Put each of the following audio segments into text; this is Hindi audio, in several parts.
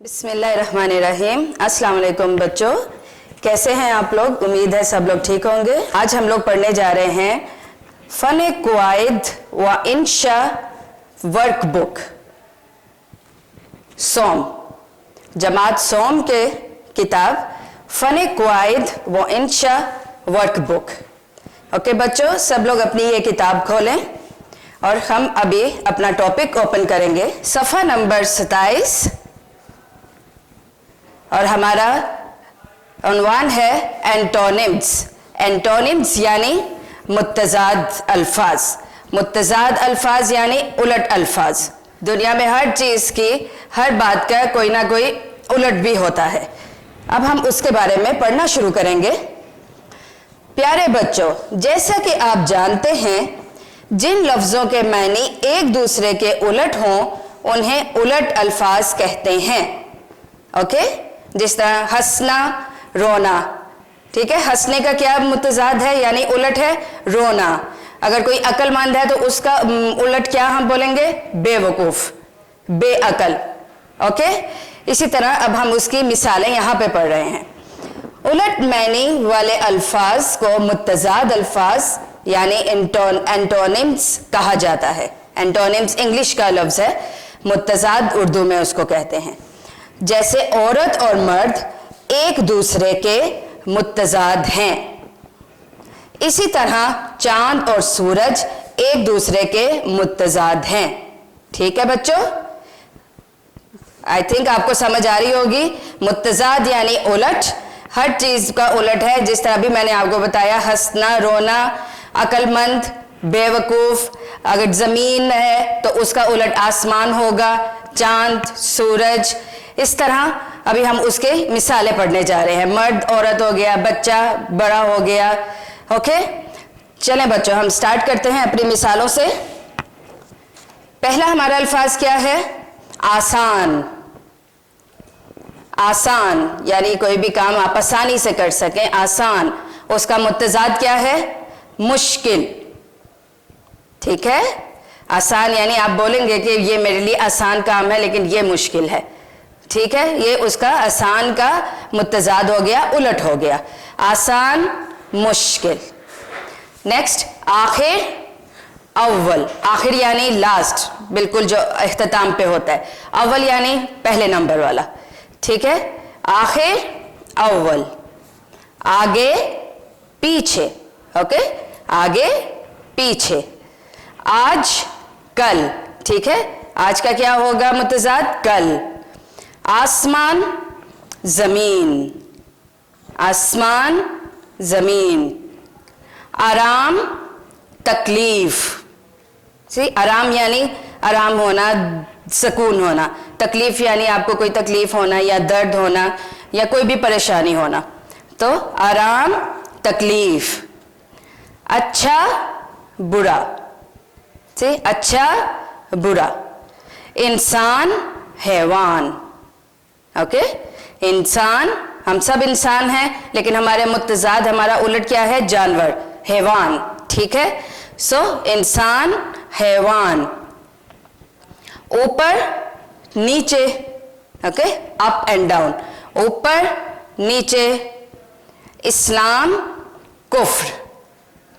बिस्मिल्लाहिर्रहमानिर्रहीम। अस्सलाम वालेकुम बच्चों, कैसे हैं आप लोग? उम्मीद है सब लोग ठीक होंगे। आज हम लोग पढ़ने जा रहे हैं फन कुवाइद व इंशा वर्कबुक, सोम, जमात सोम के किताब फन कुवाइद व इंशा वर्कबुक। ओके बच्चों, सब लोग अपनी ये किताब खोलें और हम अभी अपना टॉपिक ओपन करेंगे, सफ़ा नंबर 27, और हमारा उन्वान है एंटोनिम्स। एंटोनिम्स यानी मुत्तज़ाद अल्फाज। मुत्तज़ाद अल्फाज यानी उलट अल्फाज। दुनिया में हर चीज़ की, हर बात का कोई ना कोई उलट भी होता है। अब हम उसके बारे में पढ़ना शुरू करेंगे। प्यारे बच्चों, जैसा कि आप जानते हैं, जिन लफ्ज़ों के मानी एक दूसरे के उलट हों उन्हें उलट अल्फाज कहते हैं। ओके, जिस तरह हंसना, रोना। ठीक है, हंसने का क्या मुतज़ाद है यानी उलट है रोना। अगर कोई अक्लमंद है तो उसका उलट क्या हम बोलेंगे? बेवकूफ, बेअकल। ओके, इसी तरह अब हम उसकी मिसालें यहां पे पढ़ रहे हैं। उलट मैनी वाले अल्फाज को मुत्तज़ाद अल्फाज यानी एंटोनिम्स कहा जाता है। एंटोनिम्स इंग्लिश का लफ्ज है, मुत्तज़ाद उर्दू में उसको कहते हैं। जैसे औरत और मर्द एक दूसरे के मुत्तज़ाद हैं, इसी तरह चांद और सूरज एक दूसरे के मुत्तज़ाद हैं। ठीक है बच्चों, आई थिंक आपको समझ आ रही होगी। मुत्तज़ाद यानी उलट, हर चीज का उलट है। जिस तरह भी मैंने आपको बताया, हंसना, रोना, अक्लमंद, बेवकूफ। अगर जमीन है तो उसका उलट आसमान होगा, चांद, सूरज। इस तरह अभी हम उसके मिसालें पढ़ने जा रहे हैं। मर्द औरत हो गया, बच्चा बड़ा हो गया। ओके, चलें बच्चों, हम स्टार्ट करते हैं अपनी मिसालों से। पहला हमारा अल्फाज क्या है? आसान। आसान यानी कोई भी काम आप आसानी से कर सकें, आसान। उसका मुत्तज़ाद क्या है? मुश्किल। ठीक है, आसान यानी आप बोलेंगे कि ये मेरे लिए आसान काम है लेकिन ये मुश्किल है। ठीक है, ये उसका आसान का मुत्तज़ाद हो गया, उलट हो गया। आसान, मुश्किल। नेक्स्ट, आखिर, अव्वल। आखिर यानी लास्ट, बिल्कुल जो इख्तिताम पे होता है। अव्वल यानी पहले नंबर वाला। ठीक है, आखिर, अव्वल। आगे, पीछे। ओके, आगे, पीछे। आज, कल। ठीक है, आज का क्या होगा मुत्तज़ाद? कल। आसमान, जमीन। आसमान, जमीन। आराम, तकलीफ। सी, आराम यानी आराम होना, सुकून होना। तकलीफ यानी आपको कोई तकलीफ होना या दर्द होना या कोई भी परेशानी होना। तो आराम, तकलीफ। अच्छा, बुरा। सी, अच्छा, बुरा। इंसान, हैवान। ओके, इंसान, हम सब इंसान हैं लेकिन हमारे मुत्तज़ाद, हमारा उलट क्या है? जानवर, हैवान। ठीक है, सो इंसान, हैवान। ऊपर, नीचे। Okay, up and down. ऊपर, नीचे। इस्लाम, कुफ्र।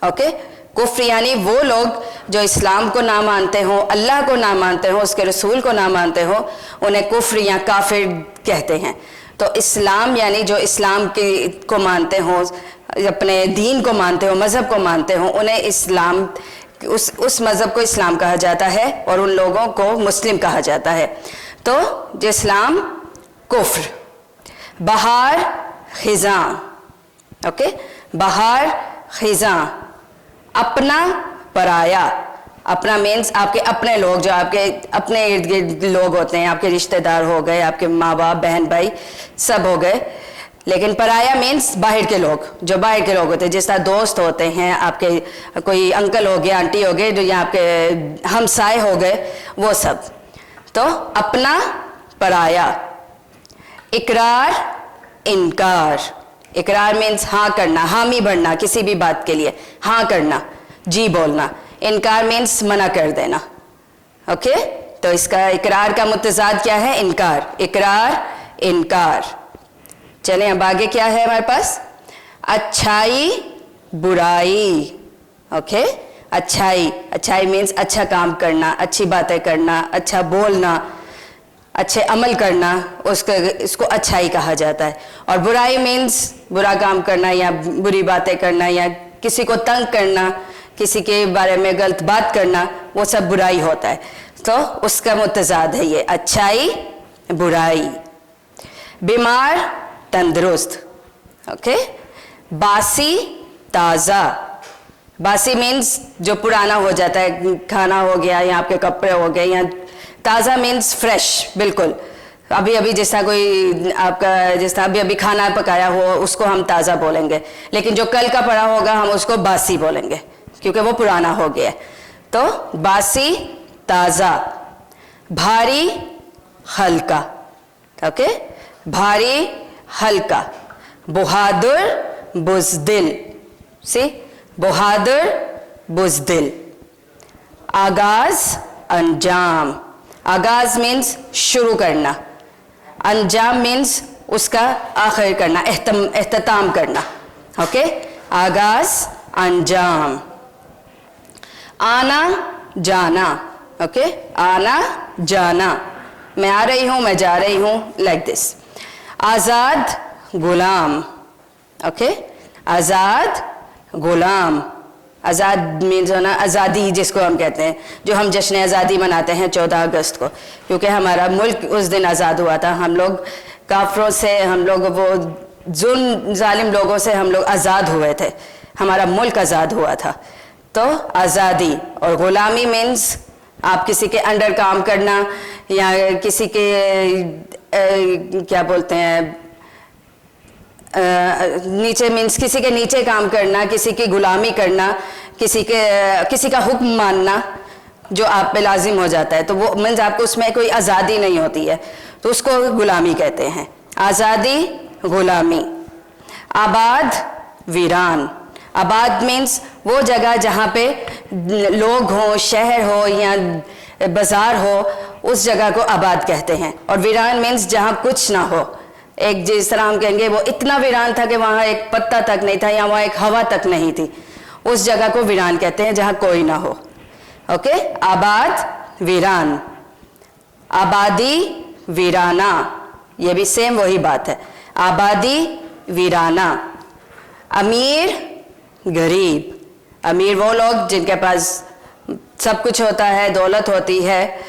ओके, कुफ्र यानी वो लोग जो इस्लाम को ना मानते हो, अल्लाह को ना मानते हो, उसके रसूल को ना मानते हो, उन्हें कुफ्र या काफिर कहते हैं। तो इस्लाम यानी जो इस्लाम को मानते हो, अपने दीन को मानते हो, मज़हब को मानते हो, उन्हें इस्लाम, उस मज़हब को इस्लाम कहा जाता है और उन लोगों को मुस्लिम कहा जाता है। तो जो इस्लाम, कुफ्र। बहार, खिज़ां। ओके, बहार, खिज़ां। अपना, पराया। अपना मीन्स आपके अपने लोग, जो आपके अपने इर्द गिर्द लोग होते हैं, आपके रिश्तेदार हो गए, आपके माँ बाप, बहन भाई, सब हो गए। लेकिन पराया मीन्स बाहर के लोग, जो बाहर के लोग होते हैं, जिस तरह दोस्त होते हैं आपके, कोई अंकल हो गए, आंटी हो गए, जो यहाँ आपके हमसाए हो गए, वो सब। तो अपना, पराया। इकरार, इनकार। इकरार मीन्स हाँ करना, हामी भरना किसी भी बात के लिए, हाँ करना, जी बोलना। इनकार मीन्स मना कर देना। ओके, तो इसका इकरार का मुतज़ाद क्या है? इनकार। इकरार, इनकार। चलें अब आगे क्या है हमारे पास? अच्छाई, बुराई। ओके, अच्छाई, अच्छाई मीन्स अच्छा काम करना, अच्छी बातें करना, अच्छा बोलना, अच्छे अमल करना, इसको अच्छाई कहा जाता है। और बुराई मीन्स बुरा काम करना या बुरी बातें करना या किसी को तंग करना, किसी के बारे में गलत बात करना, वो सब बुराई होता है। तो उसका मुतज़ाद है ये अच्छाई, बुराई। बीमार, तंदुरुस्त। ओके, बासी, ताज़ा। बासी मीन्स जो पुराना हो जाता है, खाना हो गया या आपके कपड़े हो गए, या ताज़ा मीन्स फ्रेश, बिल्कुल अभी अभी, जैसा कोई आपका जैसा अभी अभी खाना पकाया हो उसको हम ताज़ा बोलेंगे, लेकिन जो कल का पड़ा होगा हम उसको बासी बोलेंगे क्योंकि वो पुराना हो गया। तो बासी, ताज़ा। भारी, हल्का। ओके, भारी, हल्का। बहादुर, बुज़दिल। सी, बहादुर, बुज़दिल। आगाज, अंजाम। आगाज मीन्स शुरू करना, अंजाम मीन्स उसका आखिर करना, एहतमाम करना। ओके, आगाज, अंजाम। आना, जाना। ओके, आना, जाना, मैं आ रही हूँ, मैं जा रही हूँ, like this. Azad, Ghulam. Okay, Azad, Ghulam. Azad means होना, आज़ादी जिसको हम कहते हैं, जो हम जश्न आज़ादी मनाते हैं 14 अगस्त को, क्योंकि हमारा मुल्क उस दिन आज़ाद हुआ था। हम लोग काफरों से, हम लोग वो जुल्म जालिम लोगों से हम लोग आज़ाद हुए थे, हमारा मुल्क आज़ाद हुआ था। तो आज़ादी। और ग़ुलामी मीन्स आप किसी के अंडर काम करना या किसी के क्या बोलते हैं नीचे, मीन्स किसी के नीचे काम करना, किसी की गुलामी करना, किसी का हुक्म मानना जो आप पे लाजिम हो जाता है, तो वो मीन्स आपको उसमें कोई आज़ादी नहीं होती है, तो उसको गुलामी कहते हैं। आज़ादी, गुलामी। आबाद, वीरान। आबाद मीन्स वो जगह जहाँ पे लोग हो, शहर हो या बाज़ार हो, उस जगह को आबाद कहते हैं। और वीरान मीन्स जहाँ कुछ ना हो, एक जिस तरह हम कहेंगे वो इतना वीरान था कि वहाँ एक पत्ता तक नहीं था या वहाँ एक हवा तक नहीं थी, उस जगह को वीरान कहते हैं जहाँ कोई ना हो। ओके, आबाद, वीरान। आबादी, वीराना, ये भी सेम वही बात है, आबादी, वीराना। अमीर, गरीब। अमीर वो लोग जिनके पास सब कुछ होता है, दौलत होती है,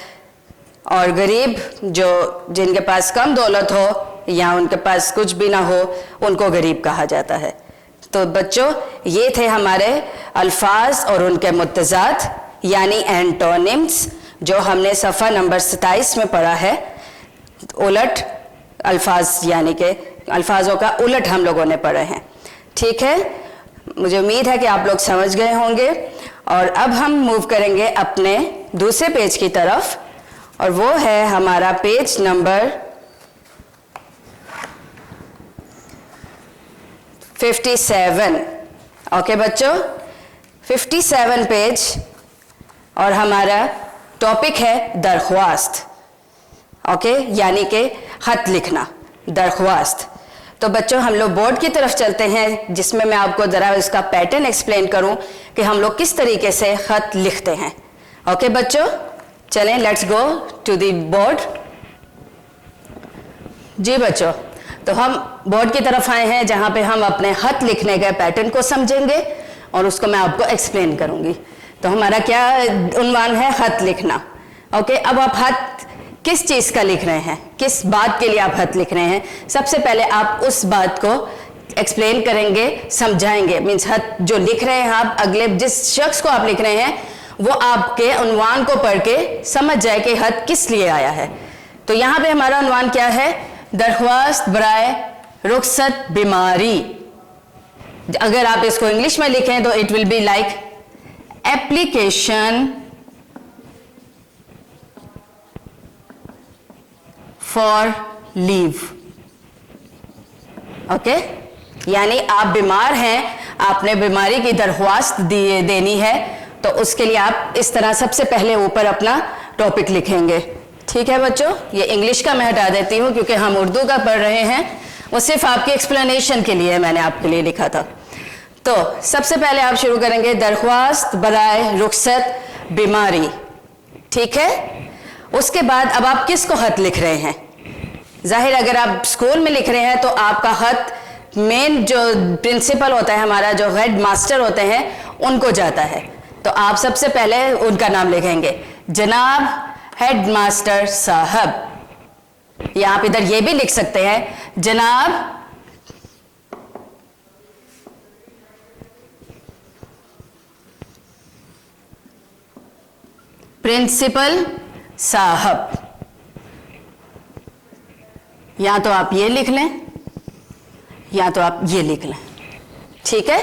और गरीब जो जिनके पास कम दौलत हो या उनके पास कुछ भी ना हो, उनको गरीब कहा जाता है। तो बच्चों, ये थे हमारे अल्फाज और उनके मुतज़ाद यानी एंटोनिम्स, जो हमने सफ़ा नंबर 27 में पढ़ा है। उलट अल्फाज यानी कि अल्फाजों का उलट हम लोगों ने पढ़े हैं। ठीक है, मुझे उम्मीद है कि आप लोग समझ गए होंगे। और अब हम मूव करेंगे अपने दूसरे पेज की तरफ, और वो है हमारा पेज नंबर 57। ओके बच्चों, 57 पेज, और हमारा टॉपिक है दरख्वास्त। ओके, यानी कि खत लिखना, दरख्वास्त। तो बच्चों, हम लोग बोर्ड की तरफ चलते हैं, जिसमें मैं आपको ज़रा इसका पैटर्न एक्सप्लेन करूं कि हम लोग किस तरीके से खत लिखते हैं। ओके बच्चों, चलें, let's go to the board. जी बच्चों, तो हम बोर्ड की तरफ आए हैं जहां पे हम अपने खत लिखने के पैटर्न को समझेंगे और उसको मैं आपको एक्सप्लेन करूंगी। तो हमारा क्या उन्वान है? खत लिखना। ओके, अब आप खत किस चीज़ का लिख रहे हैं, किस बात के लिए आप खत लिख रहे हैं? सबसे पहले आप उस बात को एक्सप्लेन करेंगे, समझाएंगे। मीन्स खत जो लिख रहे हैं आप, अगले जिस शख्स को आप लिख रहे हैं वो आपके उन्वान को पढ़ के समझ जाए कि खत किस लिए आया है। तो यहाँ पे हमारा उन्वान क्या है? दरख्वास्त बराए रुखसत बीमारी। अगर आप इसको इंग्लिश में लिखें तो it will be like application for leave. Okay, यानी आप बीमार हैं, आपने बीमारी की दरख्वास्त देनी है, तो उसके लिए आप इस तरह सबसे पहले ऊपर अपना टॉपिक लिखेंगे। ठीक है बच्चों, ये इंग्लिश का मैं हटा देती हूँ क्योंकि हम उर्दू का पढ़ रहे हैं, वो सिर्फ आपकी एक्सप्लेनेशन के लिए मैंने आपके लिए लिखा था। तो सबसे पहले आप शुरू करेंगे दरख्वास्त बराए रुखसत बीमारी। ठीक है, उसके बाद अब आप किसको खत लिख रहे हैं? जाहिर अगर आप स्कूल में लिख रहे हैं तो आपका खत मेन जो प्रिंसिपल होता है हमारा, जो हेड मास्टर होते हैं, उनको जाता है। तो आप सबसे पहले उनका नाम लिखेंगे, जनाब हेड मास्टर साहब, या आप इधर ये भी लिख सकते हैं जनाब प्रिंसिपल साहब, या तो आप ये लिख लें या तो आप ये लिख लें। ठीक है,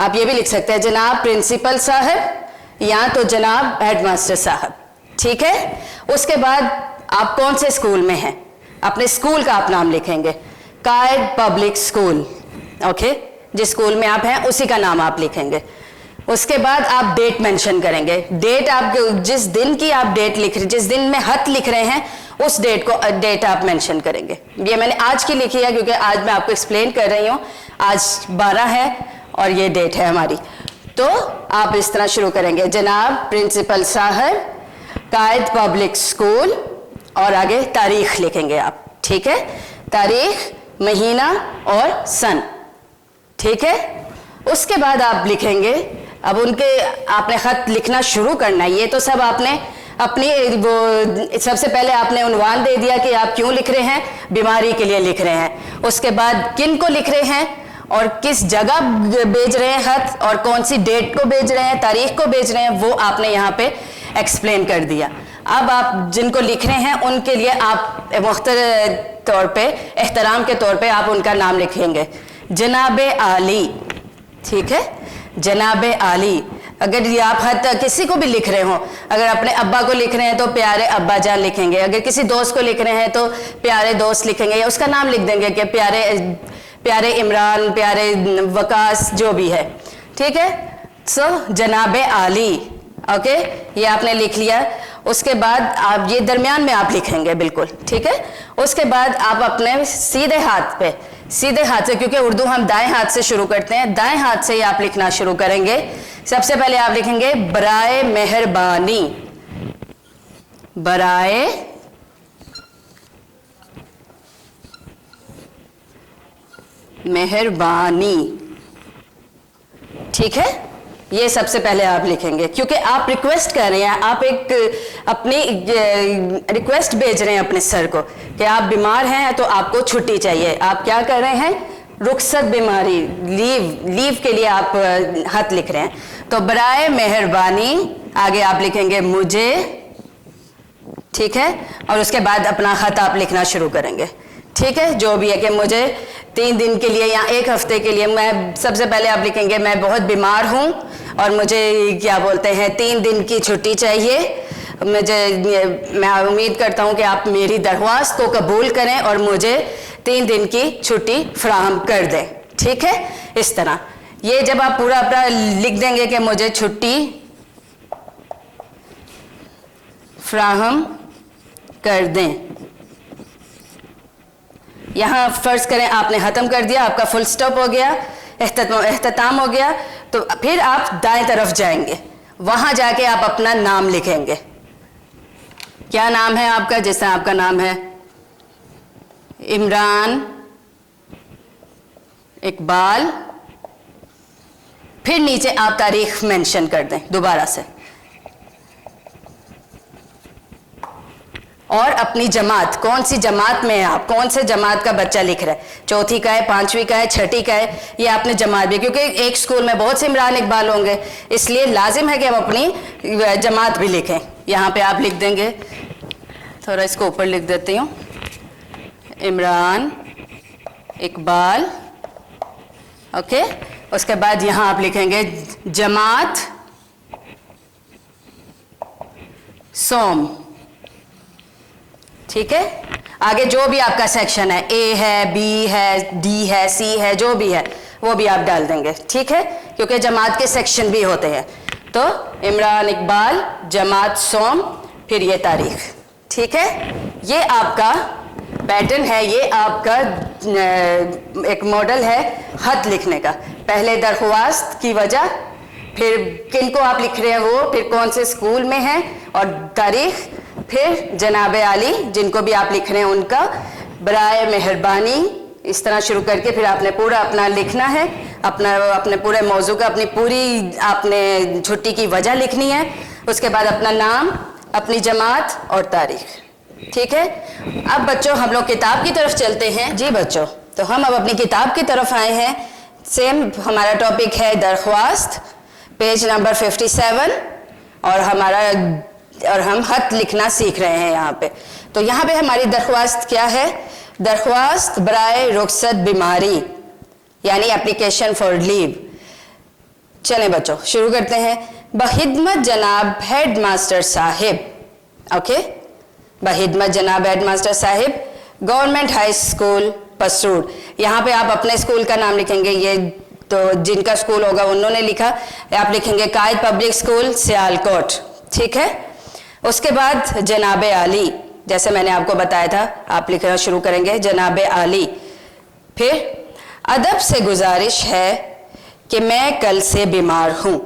आप ये भी लिख सकते हैं जनाब प्रिंसिपल साहब या तो जनाब हेडमास्टर साहब। ठीक है, उसके बाद आप कौन से स्कूल में हैं, अपने स्कूल का आप नाम लिखेंगे, कायद पब्लिक स्कूल। ओके, जिस स्कूल में आप हैं उसी का नाम आप लिखेंगे। उसके बाद आप डेट मेंशन करेंगे, डेट आप जिस दिन की आप डेट लिख रहे, जिस दिन में खत लिख रहे हैं उस डेट आप मेंशन करेंगे। ये मैंने आज की लिखी है क्योंकि आज मैं आपको एक्सप्लेन कर रही हूँ, आज 12 है और ये डेट है हमारी। तो आप इस तरह शुरू करेंगे, जनाब प्रिंसिपल साहब कायद पब्लिक स्कूल, और आगे तारीख लिखेंगे आप। ठीक है, तारीख, महीना और सन। ठीक है, उसके बाद आप लिखेंगे, अब उनके आपने खत लिखना शुरू करना है। ये तो सब आपने अपनी वो सबसे पहले आपने उन्वान दे दिया कि आप क्यों लिख रहे हैं, बीमारी के लिए लिख रहे हैं। उसके बाद किन को लिख रहे हैं और किस जगह भेज रहे हैं खत, और कौन सी डेट को भेज रहे हैं, तारीख को भेज रहे हैं, वो आपने यहाँ पे एक्सप्लेन कर दिया। अब आप जिनको लिख रहे हैं उनके लिए आप मुख्तलिफ तौर पे, एहतराम के तौर पे आप उनका नाम लिखेंगे, जनाबे आली। ठीक है, जनाबे आली। अगर ये आप खत किसी को भी लिख रहे हो, अगर अपने अब्बा को लिख रहे हैं तो प्यारे अब्बा जान लिखेंगे, अगर किसी दोस्त को लिख रहे हैं तो प्यारे दोस्त लिखेंगे, या उसका नाम लिख देंगे कि प्यारे इमरान, प्यारे वकास, जो भी है। ठीक है, सो जनाबे आली। ओके, ये आपने लिख लिया। उसके बाद आप ये दरमियान में आप लिखेंगे बिल्कुल। ठीक है, उसके बाद आप अपने सीधे हाथ से, क्योंकि उर्दू हम दाएं हाथ से शुरू करते हैं, दाएं हाथ से ही आप लिखना शुरू करेंगे। सबसे पहले आप लिखेंगे बराए मेहरबानी, बराए मेहरबानी। ठीक है, ये सबसे पहले आप लिखेंगे क्योंकि आप रिक्वेस्ट कर रहे हैं, आप एक अपनी रिक्वेस्ट भेज रहे हैं अपने सर को कि आप बीमार हैं तो आपको छुट्टी चाहिए। आप क्या कर रहे हैं, रुखसत बीमारी, लीव के लिए आप खत लिख रहे हैं। तो बराए मेहरबानी, आगे आप लिखेंगे मुझे। ठीक है, और उसके बाद अपना खत आप लिखना शुरू करेंगे। ठीक है, जो भी है कि मुझे 3 दिन के लिए या 1 हफ्ते के लिए, मैं सबसे पहले आप लिखेंगे मैं बहुत बीमार हूँ और मुझे क्या बोलते हैं 3 दिन की छुट्टी चाहिए। मैं उम्मीद करता हूँ कि आप मेरी दरख्वास्त को कबूल करें और मुझे 3 दिन की छुट्टी फराहम कर दें। ठीक है, इस तरह ये जब आप पूरा अपना लिख देंगे कि मुझे छुट्टी फराहम कर दें, यहाँ फर्ज करें आपने ख़त्म कर दिया, आपका फुल स्टॉप हो गया, एख्तिताम हो गया, तो फिर आप दाएं तरफ जाएंगे, वहां जाके आप अपना नाम लिखेंगे। क्या नाम है आपका? जैसे आपका नाम है इमरान इकबाल, फिर नीचे आप तारीख मेंशन कर दें दोबारा से, और अपनी जमात, कौन सी जमात में है आप, कौन से जमात का बच्चा लिख रहा है, 4वीं का है, 5वीं का है, 6ठी का है, ये आपने जमात भी, क्योंकि एक स्कूल में बहुत से इमरान इकबाल होंगे, इसलिए लाजिम है कि हम अपनी जमात भी लिखें। यहाँ पे आप लिख देंगे, थोड़ा इसको ऊपर लिख देती हूँ, इमरान इकबाल। ओके, उसके बाद यहाँ आप लिखेंगे जमात सोम। ठीक है, आगे जो भी आपका सेक्शन है, ए है, बी है, डी है, सी है, जो भी है वो भी आप डाल देंगे। ठीक है, क्योंकि जमात के सेक्शन भी होते हैं। तो इमरान इकबाल जमात सोम, फिर ये तारीख। ठीक है, ये आपका पैटर्न है, ये आपका एक मॉडल है खत लिखने का। पहले दरख्वास्त की वजह, फिर किनको आप लिख रहे हैं वो, फिर कौन से स्कूल में हैं और तारीख, फिर जनाब आली जिनको भी आप लिख रहे हैं उनका, बराए मेहरबानी, इस तरह शुरू करके फिर आपने पूरा अपना लिखना है, अपने पूरे मौजू का अपनी पूरी आपने छुट्टी की वजह लिखनी है। उसके बाद अपना नाम, अपनी जमात और तारीख। ठीक है, अब बच्चों हम लोग किताब की तरफ चलते हैं। जी बच्चों, तो हम अब अपनी किताब की तरफ आए हैं। सेम हमारा टॉपिक है दरख्वास्त, पेज नंबर 57, और हम खत लिखना सीख रहे हैं यहाँ पे। तो यहाँ पे हमारी दरख्वास्त क्या है? दरख्वास्त बराए रुखसत बीमारी, यानी एप्लीकेशन फॉर लीव। चलें बच्चों शुरू करते हैं। बखिदमत जनाब हेड मास्टर साहिब, ओके, बखिदमत जनाब हेड मास्टर साहिब, गवर्नमेंट हाई स्कूल पसरूड। यहाँ पे आप अपने स्कूल का नाम लिखेंगे, ये तो जिनका स्कूल होगा उन्होंने लिखा, आप लिखेंगे कायद पब्लिक स्कूल सियालकोट। ठीक है, उसके बाद जनाब आली, जैसे मैंने आपको बताया था, आप लिखना शुरू करेंगे जनाब आली। फिर अदब से गुजारिश है कि मैं कल से बीमार हूँ।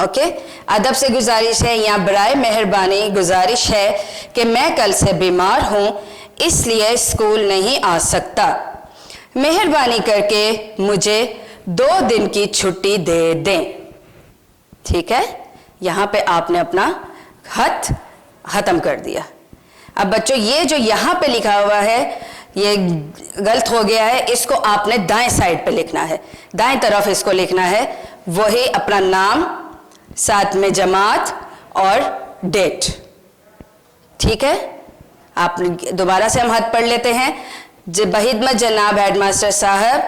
ओके, अदब से गुजारिश है, या बराए मेहरबानी गुजारिश है कि मैं कल से बीमार हूँ, इसलिए स्कूल नहीं आ सकता। मेहरबानी करके मुझे 2 दिन की छुट्टी दे दें। ठीक है, यहाँ पे आपने अपना खत खत्म कर दिया। अब बच्चों ये जो यहाँ पे लिखा हुआ है ये गलत हो गया है, इसको आपने दाएं साइड पे लिखना है, दाएं तरफ इसको लिखना है। वही अपना नाम, साथ में जमात और डेट। ठीक है, आप दोबारा से हम हाथ पढ़ लेते हैं। बखिदमत जनाब हेडमास्टर साहब,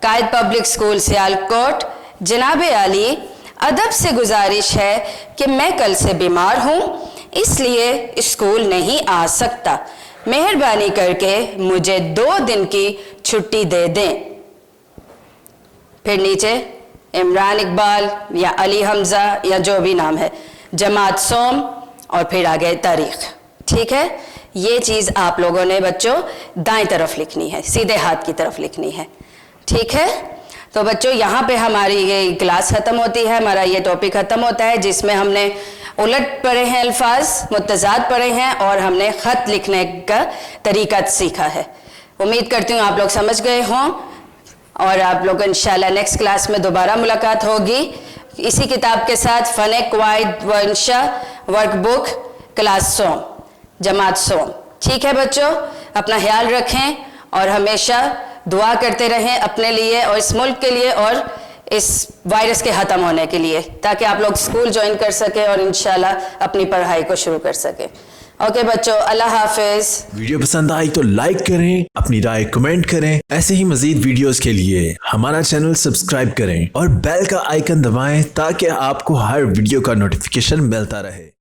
कायद पब्लिक स्कूल सियालकोट, जनाब आली, अदब से गुजारिश है कि मैं कल से बीमार हूँ, इसलिए स्कूल नहीं आ सकता। मेहरबानी करके मुझे 2 दिन की छुट्टी दे दें। फिर नीचे इमरान इकबाल या अली हमजा या जो भी नाम है, जमात सोम, और फिर आगे तारीख। ठीक है, ये चीज़ आप लोगों ने बच्चों दाएं तरफ लिखनी है, सीधे हाथ की तरफ लिखनी है। ठीक है, तो बच्चों यहाँ पे हमारी ये क्लास ख़त्म होती है, हमारा ये टॉपिक ख़त्म होता है, जिसमें हमने उलट पढ़े हैं, अल्फाज मुत्तज़ाद पढ़े हैं, और हमने ख़त लिखने का तरीका सीखा है। उम्मीद करती हूँ आप लोग समझ गए हों, और आप लोग इंशाल्लाह नेक्स्ट क्लास में दोबारा मुलाकात होगी इसी किताब के साथ, फ़न क़वाइद व इंशा वर्कबुक क्लास सोम, जमात सोम। ठीक है बच्चों, अपना ख्याल रखें और हमेशा दुआ करते रहें अपने लिए और इस मुल्क के लिए और इस वायरस के ख़त्म होने के लिए, ताकि आप लोग स्कूल ज्वाइन कर सकें और इंशाल्लाह अपनी पढ़ाई को शुरू कर सकें। ओके बच्चों, अल्लाह हाफिज। वीडियो पसंद आई तो लाइक करें, अपनी राय कमेंट करें। ऐसे ही मजीद वीडियोस के लिए हमारा चैनल सब्सक्राइब करें और बेल का आइकन दबाएं, ताकि आपको हर वीडियो का नोटिफिकेशन मिलता रहे।